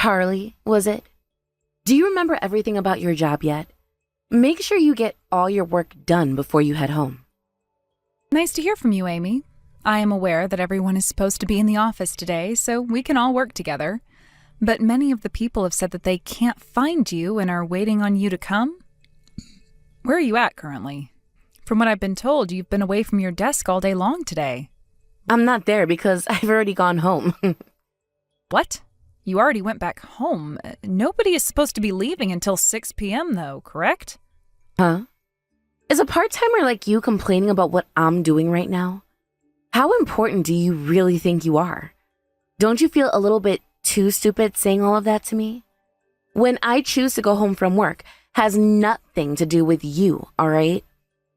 Charlie, was it? Do you remember everything about your job yet? Make sure you get all your work done before you head home. Nice to hear from you, Amy. I am aware that everyone is supposed to be in the office today, so we can all work together. But many of the people have said that they can't find you and are waiting on you to come. Where are you at currently? From what I've been told, you've been away from your desk all day long today. I'm not there because I've already gone home. What? You already went back home. Nobody is supposed to be leaving until 6 p.m. though, correct? Huh? Is a part-timer like you complaining about what I'm doing right now? How important do you really think you are? Don't you feel a little bit too stupid saying all of that to me? When I choose to go home from work has nothing to do with you, all right?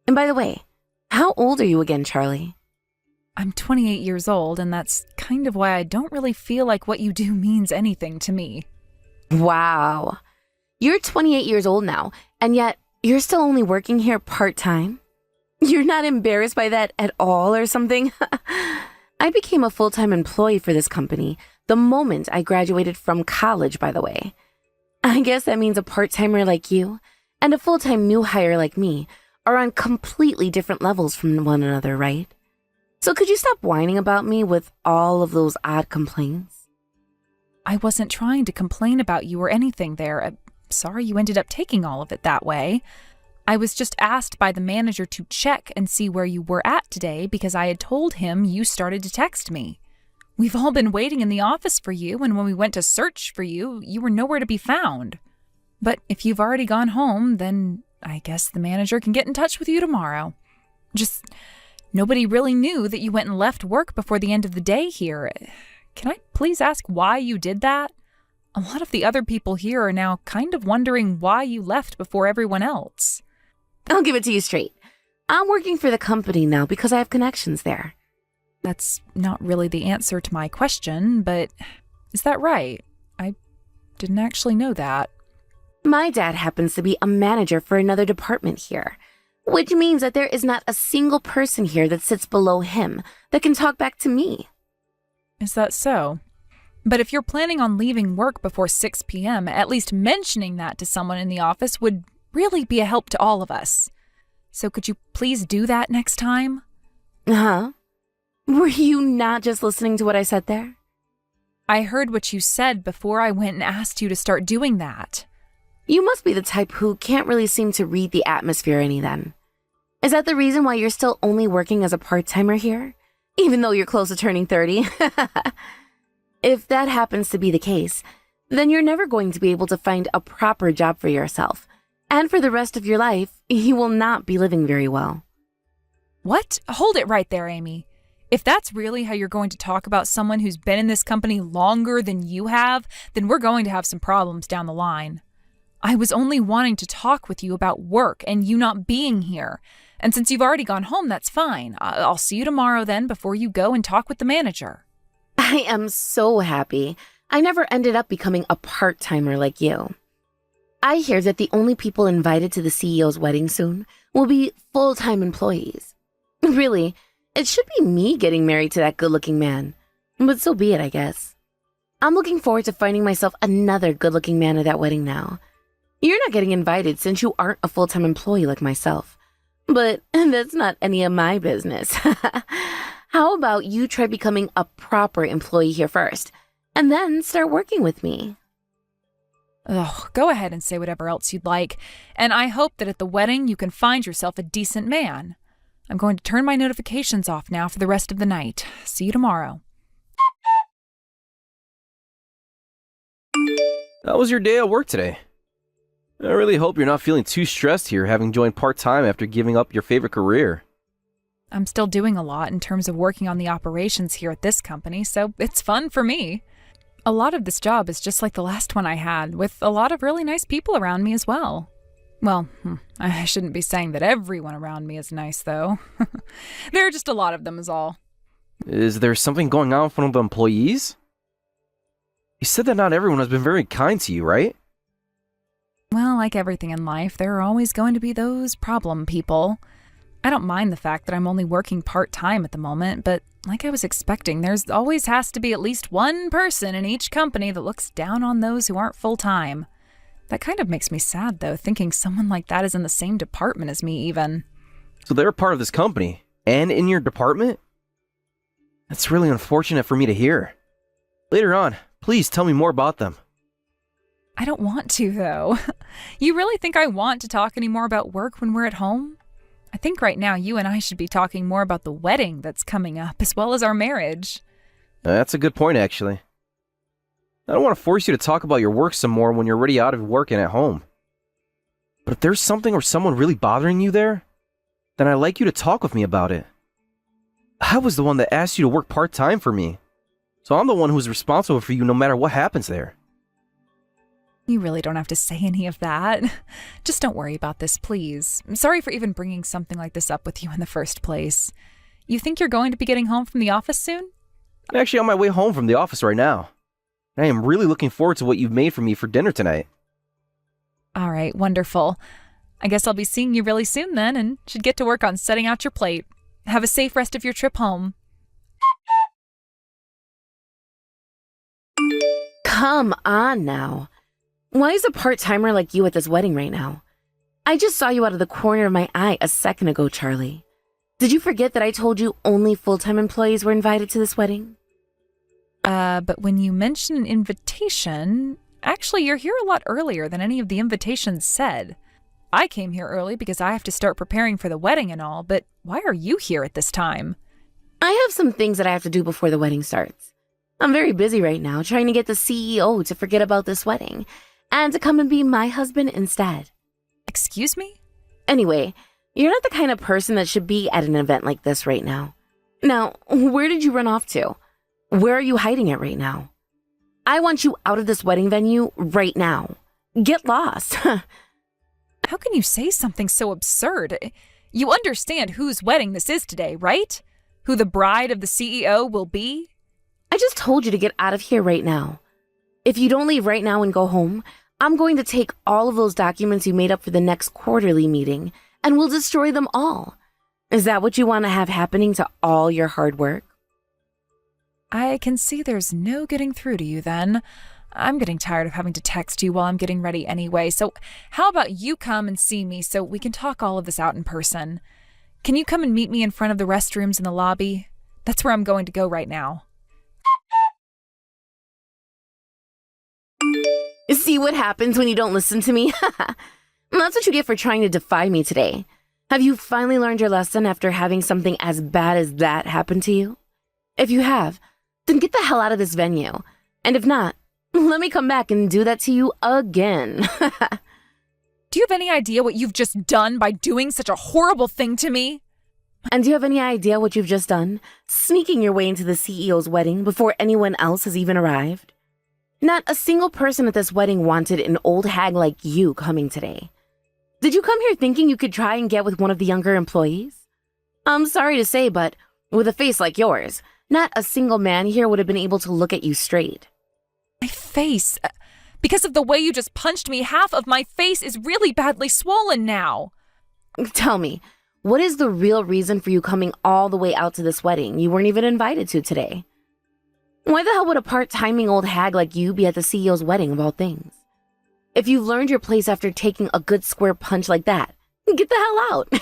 And by the way, how old are you again, Charlie? I'm 28 years old, and that's kind of why I don't really feel like what you do means anything to me. Wow. You're 28 years old now, and yet you're still only working here part-time? You're not embarrassed by that at all or something? I became a full-time employee for this company the moment I graduated from college, by the way. I guess that means a part-timer like you and a full-time new hire like me are on completely different levels from one another, right? So could you stop whining about me with all of those odd complaints? I wasn't trying to complain about you or anything there. I'm sorry you ended up taking all of it that way. I was just asked by the manager to check and see where you were at today because I had told him you started to text me. We've all been waiting in the office for you, and when we went to search for you, you were nowhere to be found. But if you've already gone home, then I guess the manager can get in touch with you tomorrow. Just... nobody really knew that you went and left work before the end of the day here. Can I please ask why you did that? A lot of the other people here are now kind of wondering why you left before everyone else. I'll give it to you straight. I'm working for the company now because I have connections there. That's not really the answer to my question, but is that right? I didn't actually know that. My dad happens to be a manager for another department here, which means that there is not a single person here that sits below him that can talk back to me. Is that so? But if you're planning on leaving work before 6 p.m., at least mentioning that to someone in the office would really be a help to all of us. So could you please do that next time? Huh? Were you not just listening to what I said there? I heard what you said before I went and asked you to start doing that. You must be the type who can't really seem to read the atmosphere any then. Is that the reason why you're still only working as a part-timer here? Even though you're close to turning 30? If that happens to be the case, then you're never going to be able to find a proper job for yourself. And for the rest of your life, you will not be living very well. What? Hold it right there, Amy. If that's really how you're going to talk about someone who's been in this company longer than you have, then we're going to have some problems down the line. I was only wanting to talk with you about work and you not being here. And since you've already gone home, that's fine. I'll see you tomorrow then before you go and talk with the manager. I am so happy I never ended up becoming a part-timer like you. I hear that the only people invited to the CEO's wedding soon will be full-time employees. Really, it should be me getting married to that good-looking man. But so be it, I guess. I'm looking forward to finding myself another good-looking man at that wedding now. You're not getting invited since you aren't a full-time employee like myself. But that's not any of my business. How about you try becoming a proper employee here first, and then start working with me? Ugh, go ahead and say whatever else you'd like, and I hope that at the wedding you can find yourself a decent man. I'm going to turn my notifications off now for the rest of the night. See you tomorrow. How was your day at work today? I really hope you're not feeling too stressed here having joined part-time after giving up your favorite career. I'm still doing a lot in terms of working on the operations here at this company, so it's fun for me. A lot of this job is just like the last one I had, with a lot of really nice people around me as well. Well, I shouldn't be saying that everyone around me is nice, though. There are just a lot of them is all. Is there something going on with one of the employees? You said that not everyone has been very kind to you, right? Well, like everything in life, there are always going to be those problem people. I don't mind the fact that I'm only working part-time at the moment, but like I was expecting, there's always has to be at least one person in each company that looks down on those who aren't full-time. That kind of makes me sad, though, thinking someone like that is in the same department as me, even. So they're a part of this company, and in your department? That's really unfortunate for me to hear. Later on, please tell me more about them. I don't want to, though. You really think I want to talk any more about work when we're at home? I think right now you and I should be talking more about the wedding that's coming up, as well as our marriage. That's a good point, actually. I don't want to force you to talk about your work some more when you're already out of work and at home. But if there's something or someone really bothering you there, then I'd like you to talk with me about it. I was the one that asked you to work part-time for me, so I'm the one who's responsible for you no matter what happens there. You really don't have to say any of that. Just don't worry about this, please. I'm sorry for even bringing something like this up with you in the first place. You think you're going to be getting home from the office soon? I'm actually on my way home from the office right now. I am really looking forward to what you've made for me for dinner tonight. All right, wonderful. I guess I'll be seeing you really soon then, and should get to work on setting out your plate. Have a safe rest of your trip home. Come on now. Why is a part-timer like you at this wedding right now? I just saw you out of the corner of my eye a second ago, Charlie. Did you forget that I told you only full-time employees were invited to this wedding? But when you mention an invitation, actually you're here a lot earlier than any of the invitations said. I came here early because I have to start preparing for the wedding and all, but why are you here at this time? I have some things that I have to do before the wedding starts. I'm very busy right now trying to get the CEO to forget about this wedding and to come and be my husband instead. Excuse me? Anyway, you're not the kind of person that should be at an event like this right now. Now, where did you run off to? Where are you hiding it right now? I want you out of this wedding venue right now. Get lost. How can you say something so absurd? You understand whose wedding this is today, right? Who the bride of the CEO will be? I just told you to get out of here right now. If you don't leave right now and go home, I'm going to take all of those documents you made up for the next quarterly meeting and we'll destroy them all. Is that what you want to have happening to all your hard work? I can see there's no getting through to you then. I'm getting tired of having to text you while I'm getting ready anyway, so how about you come and see me so we can talk all of this out in person? Can you come and meet me in front of the restrooms in the lobby? That's where I'm going to go right now. See what happens when you don't listen to me? That's what you get for trying to defy me today. Have you finally learned your lesson after having something as bad as that happen to you? If you have, then get the hell out of this venue. And if not, let me come back and do that to you again. Do you have any idea what you've just done by doing such a horrible thing to me? And do you have any idea what you've just done? Sneaking your way into the CEO's wedding before anyone else has even arrived? Not a single person at this wedding wanted an old hag like you coming today. Did you come here thinking you could try and get with one of the younger employees? I'm sorry to say, but with a face like yours, not a single man here would have been able to look at you straight. My face? Because of the way you just punched me, half of my face is really badly swollen now. Tell me, what is the real reason for you coming all the way out to this wedding you weren't even invited to today? Why the hell would a part-timing old hag like you be at the CEO's wedding of all things? If you've learned your place after taking a good square punch like that, get the hell out.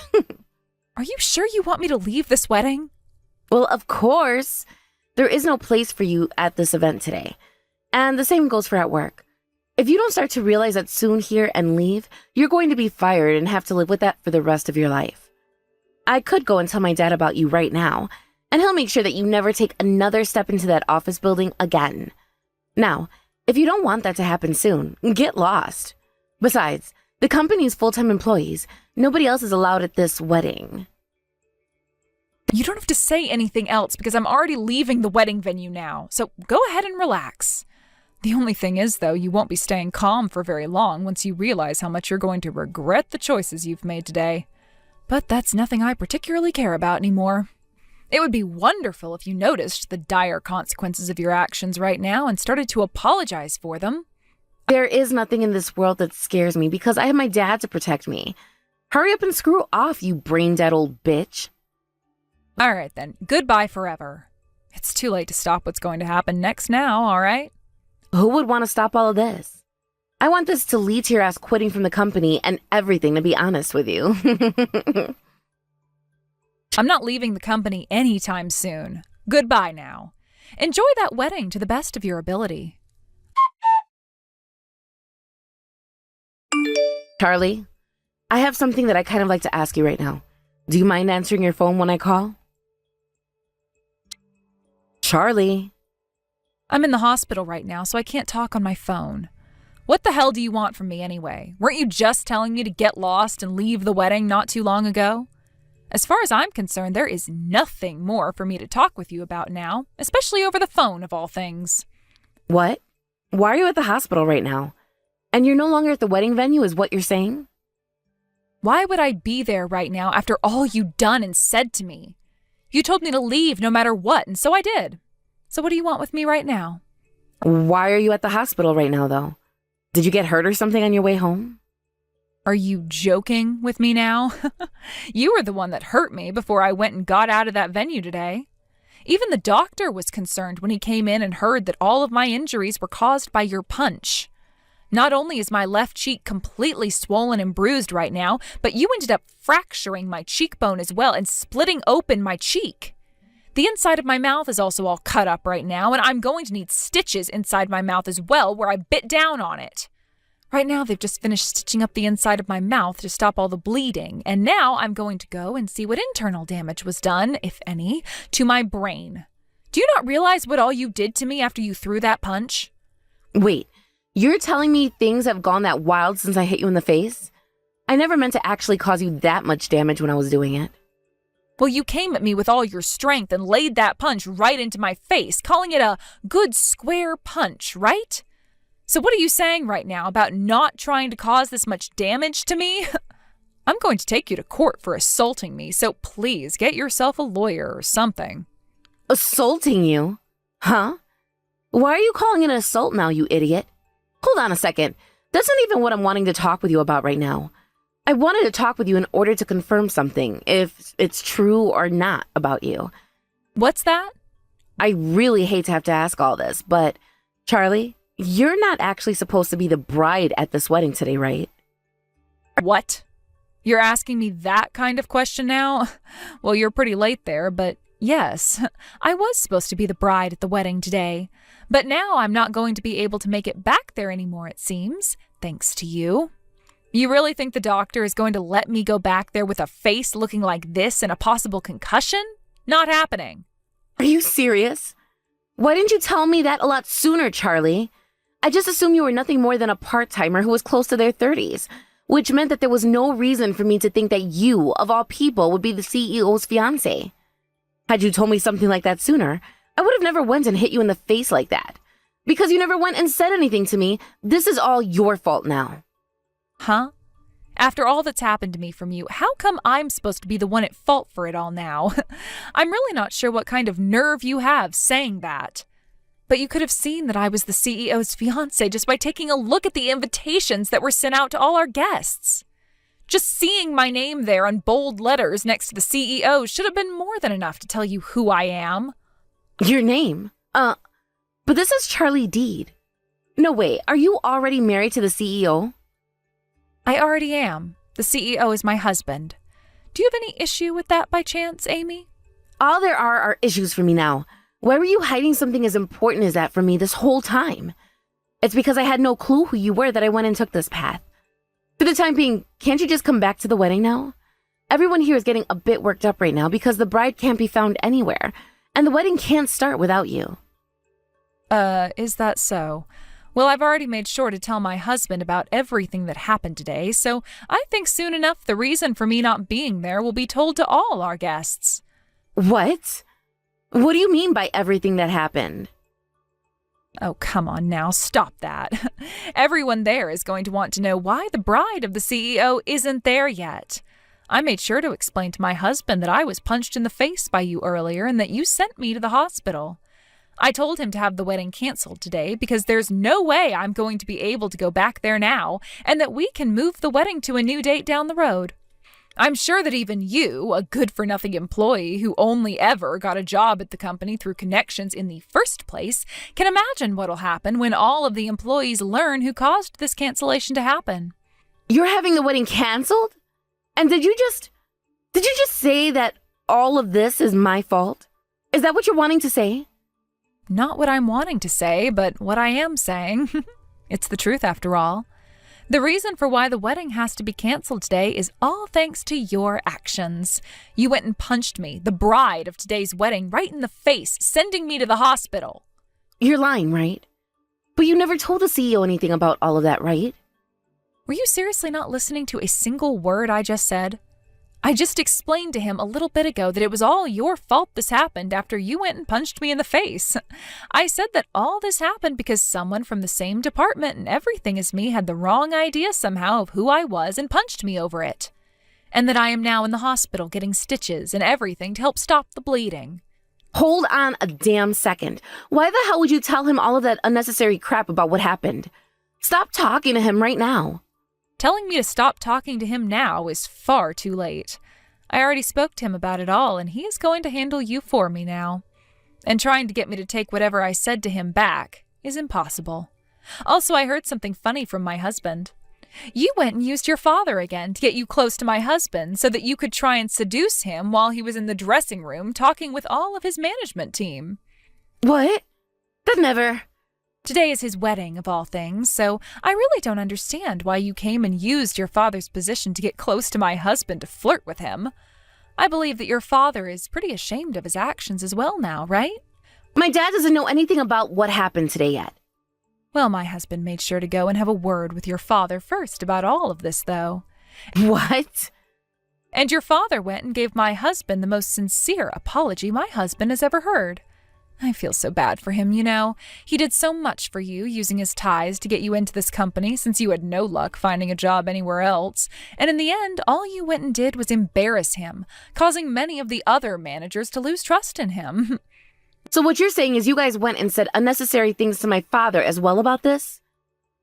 Are you sure you want me to leave this wedding? Well, of course. There is no place for you at this event today. And the same goes for at work. If you don't start to realize that soon here and leave, you're going to be fired and have to live with that for the rest of your life. I could go and tell my dad about you right now, and he'll make sure that you never take another step into that office building again. Now, if you don't want that to happen soon, get lost. Besides, the company's full-time employees. Nobody else is allowed at this wedding. You don't have to say anything else because I'm already leaving the wedding venue now, so go ahead and relax. The only thing is, though, you won't be staying calm for very long once you realize how much you're going to regret the choices you've made today. But that's nothing I particularly care about anymore. It would be wonderful if you noticed the dire consequences of your actions right now and started to apologize for them. There is nothing in this world that scares me because I have my dad to protect me. Hurry up and screw off, you brain-dead old bitch. All right, then. Goodbye forever. It's too late to stop what's going to happen next now, all right? Who would want to stop all of this? I want this to lead to your ass quitting from the company and everything, to be honest with you. I'm not leaving the company anytime soon. Goodbye now. Enjoy that wedding to the best of your ability. Charlie, I have something that I kind of like to ask you right now. Do you mind answering your phone when I call? Charlie. I'm in the hospital right now, so I can't talk on my phone. What the hell do you want from me anyway? Weren't you just telling me to get lost and leave the wedding not too long ago? As far as I'm concerned, there is nothing more for me to talk with you about now, especially over the phone of all things. What? Why are you at the hospital right now? And you're no longer at the wedding venue is what you're saying? Why would I be there right now after all you'd done and said to me? You told me to leave no matter what, and so I did. So what do you want with me right now? Why are you at the hospital right now, though? Did you get hurt or something on your way home? Are you joking with me now? You were the one that hurt me before I went and got out of that venue today. Even the doctor was concerned when he came in and heard that all of my injuries were caused by your punch. Not only is my left cheek completely swollen and bruised right now, but you ended up fracturing my cheekbone as well and splitting open my cheek. The inside of my mouth is also all cut up right now, and I'm going to need stitches inside my mouth as well where I bit down on it. Right now, they've just finished stitching up the inside of my mouth to stop all the bleeding, and now I'm going to go and see what internal damage was done, if any, to my brain. Do you not realize what all you did to me after you threw that punch? Wait, you're telling me things have gone that wild since I hit you in the face? I never meant to actually cause you that much damage when I was doing it. Well, you came at me with all your strength and laid that punch right into my face, calling it a good square punch, right? So what are you saying right now about not trying to cause this much damage to me? I'm going to take you to court for assaulting me, so please get yourself a lawyer or something. Assaulting you? Huh? Why are you calling it an assault now, you idiot? Hold on a second. That's not even what I'm wanting to talk with you about right now. I wanted to talk with you in order to confirm something, if it's true or not about you. What's that? I really hate to have to ask all this, but Charlie, you're not actually supposed to be the bride at this wedding today, right? What? You're asking me that kind of question now? Well, you're pretty late there, but yes, I was supposed to be the bride at the wedding today. But now I'm not going to be able to make it back there anymore, it seems, thanks to you. You really think the doctor is going to let me go back there with a face looking like this and a possible concussion? Not happening. Are you serious? Why didn't you tell me that a lot sooner, Charlie? I just assumed you were nothing more than a part-timer who was close to their 30s, which meant that there was no reason for me to think that you, of all people, would be the CEO's fiancé. Had you told me something like that sooner, I would have never went and hit you in the face like that. Because you never went and said anything to me, this is all your fault now. Huh? After all that's happened to me from you, how come I'm supposed to be the one at fault for it all now? I'm really not sure what kind of nerve you have saying that. But you could have seen that I was the CEO's fiancé just by taking a look at the invitations that were sent out to all our guests. Just seeing my name there in bold letters next to the CEO should have been more than enough to tell you who I am. Your name? But this is Charlie Deed. No, wait, are you already married to the CEO? I already am. The CEO is my husband. Do you have any issue with that by chance, Amy? All there are issues for me now. Why were you hiding something as important as that from me this whole time? It's because I had no clue who you were that I went and took this path. For the time being, can't you just come back to the wedding now? Everyone here is getting a bit worked up right now because the bride can't be found anywhere, and the wedding can't start without you. Is that so? Well, I've already made sure to tell my husband about everything that happened today, so I think soon enough the reason for me not being there will be told to all our guests. What? What do you mean by everything that happened? Oh, come on now, stop that. Everyone there is going to want to know why the bride of the CEO isn't there yet. I made sure to explain to my husband that I was punched in the face by you earlier and that you sent me to the hospital. I told him to have the wedding canceled today because there's no way I'm going to be able to go back there now and that we can move the wedding to a new date down the road. I'm sure that even you, a good-for-nothing employee who only ever got a job at the company through connections in the first place, can imagine what'll happen when all of the employees learn who caused this cancellation to happen. You're having the wedding canceled? And did you just say that all of this is my fault? Is that what you're wanting to say? Not what I'm wanting to say, but what I am saying. It's the truth after all. The reason for why the wedding has to be canceled today is all thanks to your actions. You went and punched me, the bride of today's wedding, right in the face, sending me to the hospital. You're lying, right? But you never told the CEO anything about all of that, right? Were you seriously not listening to a single word I just said? I just explained to him a little bit ago that it was all your fault this happened after you went and punched me in the face. I said that all this happened because someone from the same department and everything as me had the wrong idea somehow of who I was and punched me over it. And that I am now in the hospital getting stitches and everything to help stop the bleeding. Hold on a damn second. Why the hell would you tell him all of that unnecessary crap about what happened? Stop talking to him right now. Telling me to stop talking to him now is far too late. I already spoke to him about it all, and he is going to handle you for me now. And trying to get me to take whatever I said to him back is impossible. Also, I heard something funny from my husband. You went and used your father again to get you close to my husband so that you could try and seduce him while he was in the dressing room talking with all of his management team. What? That never... Today is his wedding, of all things, so I really don't understand why you came and used your father's position to get close to my husband to flirt with him. I believe that your father is pretty ashamed of his actions as well now, right? My dad doesn't know anything about what happened today yet. Well, my husband made sure to go and have a word with your father first about all of this, though. What? And your father went and gave my husband the most sincere apology my husband has ever heard. I feel so bad for him, you know. He did so much for you, using his ties to get you into this company since you had no luck finding a job anywhere else. And in the end, all you went and did was embarrass him, causing many of the other managers to lose trust in him. So what you're saying is you guys went and said unnecessary things to my father as well about this?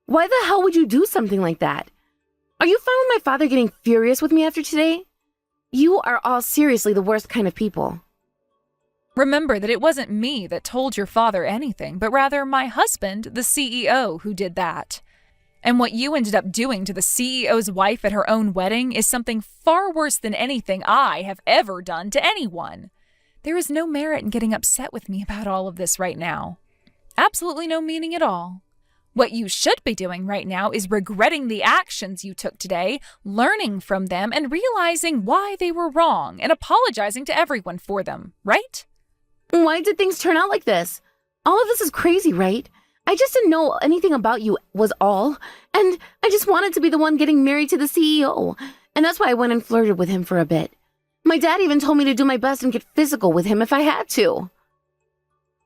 Why the hell would you do something like that? Are you fine with my father getting furious with me after today? You are all seriously the worst kind of people. Remember that it wasn't me that told your father anything, but rather my husband, the CEO, who did that. And what you ended up doing to the CEO's wife at her own wedding is something far worse than anything I have ever done to anyone. There is no merit in getting upset with me about all of this right now. Absolutely no meaning at all. What you should be doing right now is regretting the actions you took today, learning from them, and realizing why they were wrong, and apologizing to everyone for them, right? Why did things turn out like this? All of this is crazy, right? I just didn't know anything about you was all, and I just wanted to be the one getting married to the CEO, and that's why I went and flirted with him for a bit. My dad even told me to do my best and get physical with him if I had to.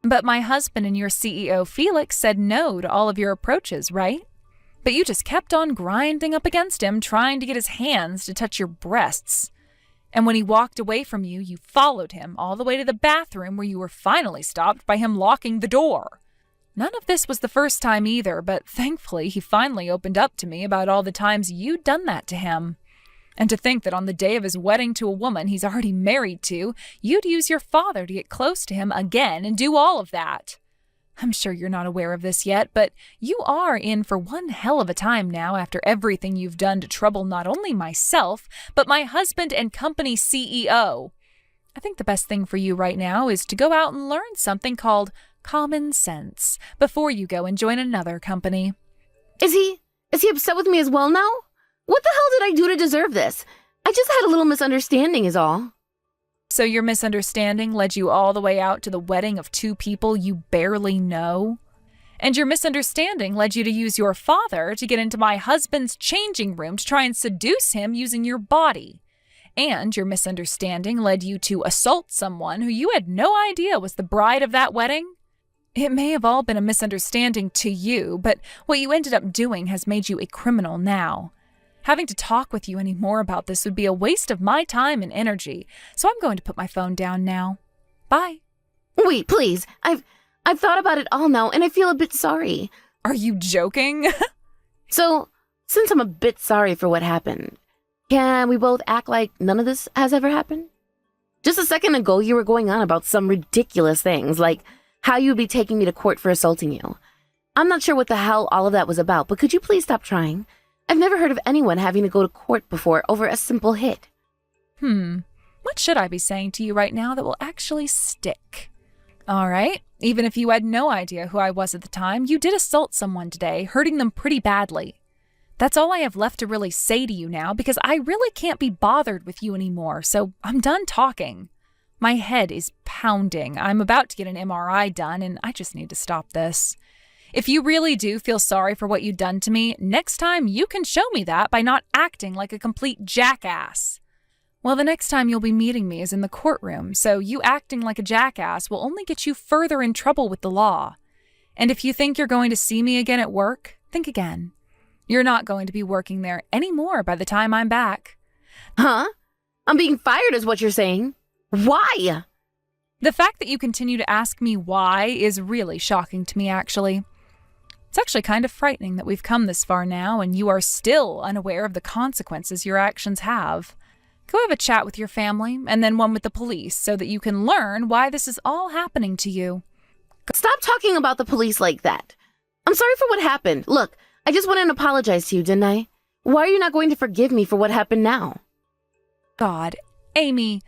But my husband and your CEO, Felix, said no to all of your approaches, right? But you just kept on grinding up against him, trying to get his hands to touch your breasts. And when he walked away from you, you followed him all the way to the bathroom where you were finally stopped by him locking the door. None of this was the first time either, but thankfully he finally opened up to me about all the times you'd done that to him. And to think that on the day of his wedding to a woman he's already married to, you'd use your father to get close to him again and do all of that. I'm sure you're not aware of this yet, but you are in for one hell of a time now after everything you've done to trouble not only myself, but my husband and company CEO. I think the best thing for you right now is to go out and learn something called common sense before you go and join another company. Is he upset with me as well now? What the hell did I do to deserve this? I just had a little misunderstanding is all. So your misunderstanding led you all the way out to the wedding of two people you barely know? And your misunderstanding led you to use your father to get into my husband's changing room to try and seduce him using your body. And your misunderstanding led you to assault someone who you had no idea was the bride of that wedding? It may have all been a misunderstanding to you, but what you ended up doing has made you a criminal now. Having to talk with you anymore about this would be a waste of my time and energy, so I'm going to put my phone down now. Bye. Wait, please. I've thought about it all now, and I feel a bit sorry. Are you joking? So, since I'm a bit sorry for what happened, Can we both act like none of this has ever happened? Just a second ago, you were going on about some ridiculous things, like how you'd be taking me to court for assaulting you. I'm not sure what the hell all of that was about, but could you please stop trying? I've never heard of anyone having to go to court before over a simple hit. What should I be saying to you right now that will actually stick? All right, even if you had no idea who I was at the time, you did assault someone today, hurting them pretty badly. That's all I have left to really say to you now, because I really can't be bothered with you anymore, so I'm done talking. My head is pounding. I'm about to get an MRI done, and I just need to stop this. If you really do feel sorry for what you've done to me, next time you can show me that by not acting like a complete jackass. Well, the next time you'll be meeting me is in the courtroom, so you acting like a jackass will only get you further in trouble with the law. And if you think you're going to see me again at work, think again. You're not going to be working there anymore by the time I'm back. Huh? I'm being fired is what you're saying. Why? The fact that you continue to ask me why is really shocking to me, actually. It's actually kind of frightening that we've come this far now and you are still unaware of the consequences your actions have. Go have a chat with your family and then one with the police so that you can learn why this is all happening to you. Stop talking about the police like that. I'm sorry for what happened. Look, I just went and apologized to you, didn't I? Why are you not going to forgive me for what happened now? God, Amy,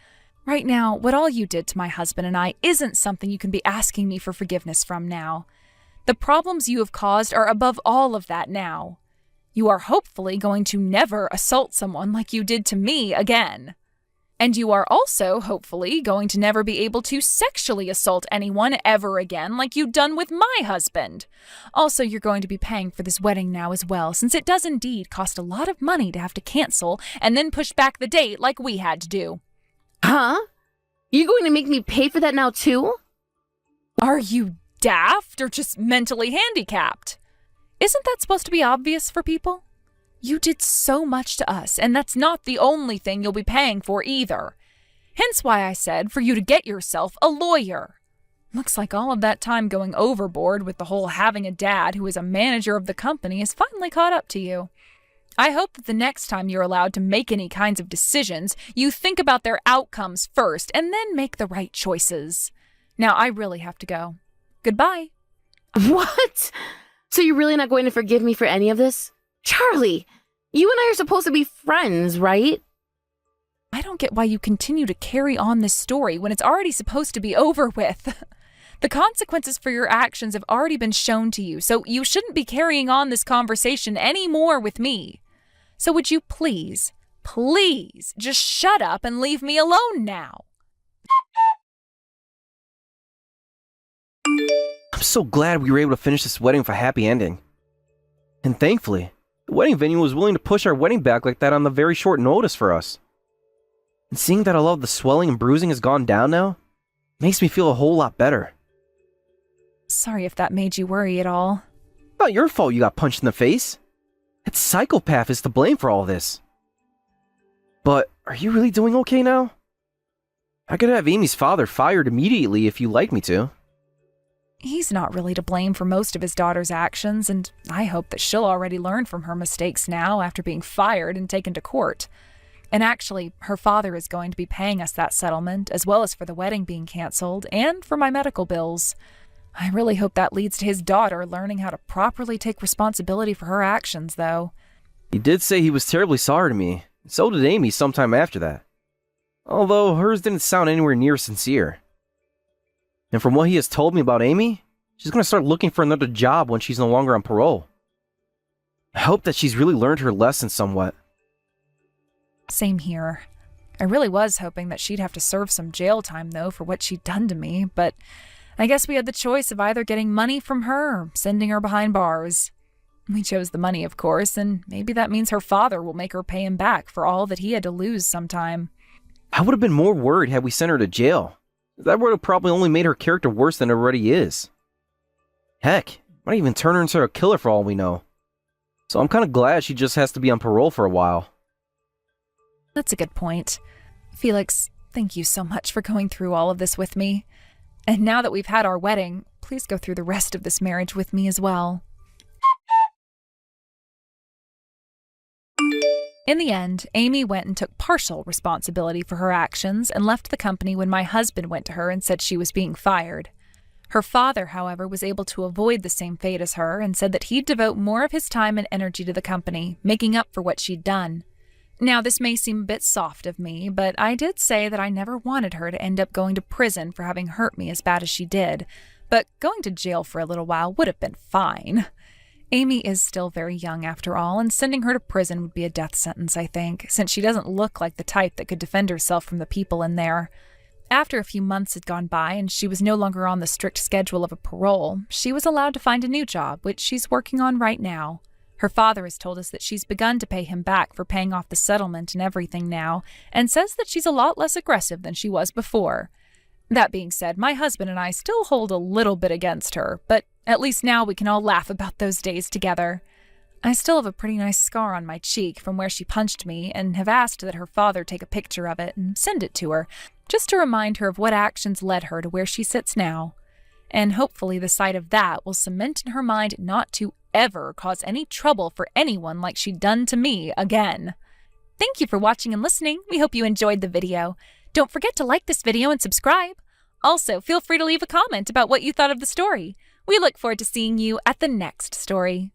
right now, what all you did to my husband and I isn't something you can be asking me for forgiveness from now. The problems you have caused are above all of that now. You are hopefully going to never assault someone like you did to me again. And you are also, hopefully, going to never be able to sexually assault anyone ever again like you've done with my husband. Also, you're going to be paying for this wedding now as well, since it does indeed cost a lot of money to have to cancel and then push back the date like we had to do. Huh? You going to make me pay for that now too? Are you daft or just mentally handicapped? Isn't that supposed to be obvious for people? You did so much to us, and that's not the only thing you'll be paying for either. Hence why I said for you to get yourself a lawyer. Looks like all of that time going overboard with the whole having a dad who is a manager of the company has finally caught up to you. I hope that the next time you're allowed to make any kinds of decisions, you think about their outcomes first and then make the right choices. Now I really have to go. Goodbye. What? So you're really not going to forgive me for any of this? Charlie, you and I are supposed to be friends, right? I don't get why you continue to carry on this story when it's already supposed to be over with. The consequences for your actions have already been shown to you, so you shouldn't be carrying on this conversation anymore with me. So would you please just shut up and leave me alone now? I'm so glad we were able to finish this wedding with a happy ending. And thankfully, the wedding venue was willing to push our wedding back like that on the very short notice for us. And seeing that a lot of the swelling and bruising has gone down now, makes me feel a whole lot better. Sorry if that made you worry at all. Not your fault you got punched in the face. That psychopath is to blame for all this. But, are you really doing okay now? I could have Amy's father fired immediately if you'd like me to. He's not really to blame for most of his daughter's actions, and I hope that she'll already learn from her mistakes now after being fired and taken to court. And actually, her father is going to be paying us that settlement, as well as for the wedding being canceled, and for my medical bills. I really hope that leads to his daughter learning how to properly take responsibility for her actions, though. He did say he was terribly sorry to me, and so did Amy sometime after that. Although hers didn't sound anywhere near sincere. And from what he has told me about Amy, she's going to start looking for another job when she's no longer on parole. I hope that she's really learned her lesson somewhat. Same here. I really was hoping that she'd have to serve some jail time, though, for what she'd done to me, but I guess we had the choice of either getting money from her or sending her behind bars. We chose the money, of course, and maybe that means her father will make her pay him back for all that he had to lose sometime. I would have been more worried had we sent her to jail. That would have probably only made her character worse than it already is. Heck, might even turn her into a killer for all we know. So I'm kind of glad she just has to be on parole for a while. That's a good point. Felix, thank you so much for going through all of this with me. And now that we've had our wedding, please go through the rest of this marriage with me as well. In the end, Amy went and took partial responsibility for her actions and left the company when my husband went to her and said she was being fired. Her father, however, was able to avoid the same fate as her and said that he'd devote more of his time and energy to the company, making up for what she'd done. Now, this may seem a bit soft of me, but I did say that I never wanted her to end up going to prison for having hurt me as bad as she did, but going to jail for a little while would have been fine. Amy is still very young after all, and sending her to prison would be a death sentence, I think, since she doesn't look like the type that could defend herself from the people in there. After a few months had gone by and she was no longer on the strict schedule of a parole, she was allowed to find a new job, which she's working on right now. Her father has told us that she's begun to pay him back for paying off the settlement and everything now, and says that she's a lot less aggressive than she was before. That being said, my husband and I still hold a little bit against her, but at least now we can all laugh about those days together. I still have a pretty nice scar on my cheek from where she punched me and have asked that her father take a picture of it and send it to her, just to remind her of what actions led her to where she sits now. And hopefully the sight of that will cement in her mind not to ever cause any trouble for anyone like she'd done to me again. Thank you for watching and listening. We hope you enjoyed the video. Don't forget to like this video and subscribe. Also, feel free to leave a comment about what you thought of the story. We look forward to seeing you at the next story.